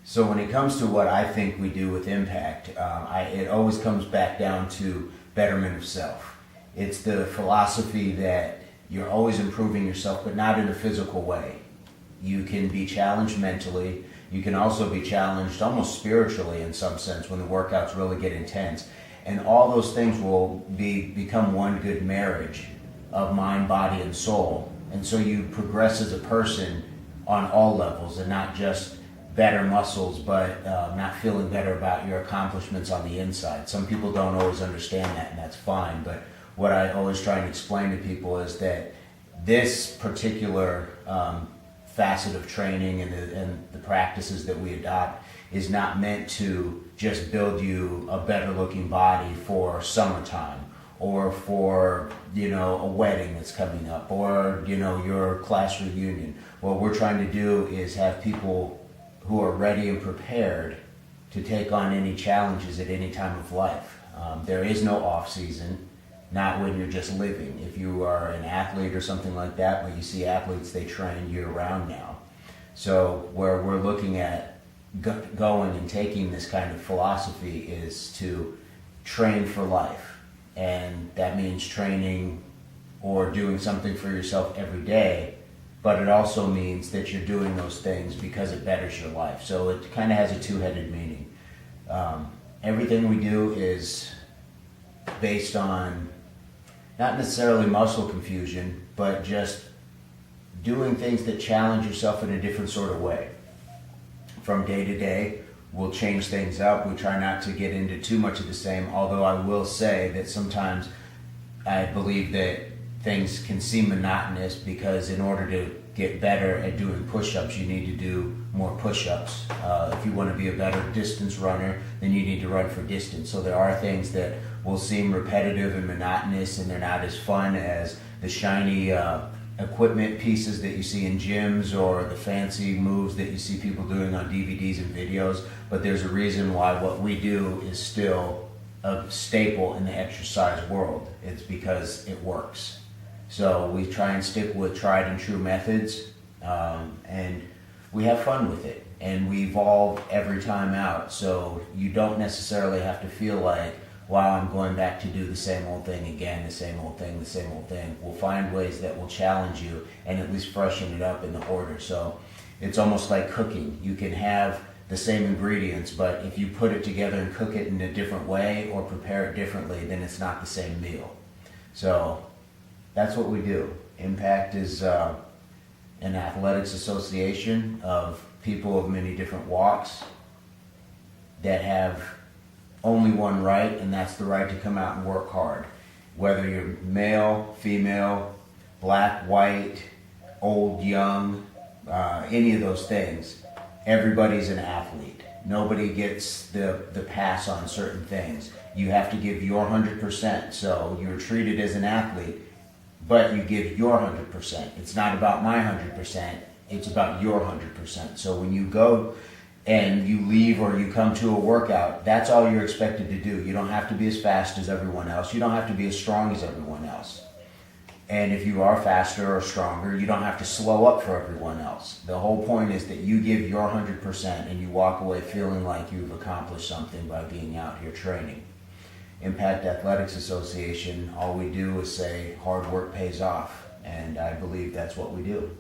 So when it comes to what I think we do with Impact, it always comes back down to betterment of self. It's the philosophy that you're always improving yourself, but not in a physical way. You can be challenged mentally. You can also be challenged almost spiritually in some sense when the workouts really get intense. And all those things will become one good marriage of mind, body, and soul. And so you progress as a person on all levels, and not just better muscles, but not feeling better about your accomplishments on the inside. Some people don't always understand that, and that's fine. But what I always try and explain to people is that this particular facet of training and the practices that we adopt is not meant to just build you a better looking body for summertime, or for, a wedding that's coming up, or, your class reunion. What we're trying to do is have people who are ready and prepared to take on any challenges at any time of life. There is no off season, not when you're just living. If you are an athlete or something like that, but you see athletes, they train year round now. So where we're looking at going and taking this kind of philosophy is to train for life. And that means training or doing something for yourself every day, but it also means that you're doing those things because it betters your life. So it kind of has a two-headed meaning. Everything we do is based on not necessarily muscle confusion, but just doing things that challenge yourself in a different sort of way. From day to day, we'll change things up. We try not to get into too much of the same, although I will say that sometimes I believe that things can seem monotonous, because in order to get better at doing push-ups, you need to do more push-ups. If you want to be a better distance runner, then you need to run for distance. So there are things that will seem repetitive and monotonous, and they're not as fun as the shiny equipment pieces that you see in gyms, or the fancy moves that you see people doing on DVDs and videos. But there's a reason why what we do is still a staple in the exercise world. It's because it works. So we try and stick with tried and true methods, and we have fun with it, and we evolve every time out. So you don't necessarily have to feel like, wow, I'm going back to do the same old thing again, the same old thing, the same old thing. We'll find ways that will challenge you and at least freshen it up in the order. So it's almost like cooking. You can have the same ingredients, but if you put it together and cook it in a different way or prepare it differently, then it's not the same meal. So that's what we do. Impact is an athletics association of people of many different walks that have only one right, and that's the right to come out and work hard. Whether you're male, female, black, white, old, young, any of those things, everybody's an athlete. Nobody gets the pass on certain things. You have to give your 100%. So you're treated as an athlete, but you give your 100%. It's not about my 100%, it's about your 100%. So when you go and you leave or you come to a workout, that's all you're expected to do. You don't have to be as fast as everyone else. You don't have to be as strong as everyone else. And if you are faster or stronger, you don't have to slow up for everyone else. The whole point is that you give your 100% and you walk away feeling like you've accomplished something by being out here training. Impact Athletics Association, all we do is say hard work pays off, and I believe that's what we do.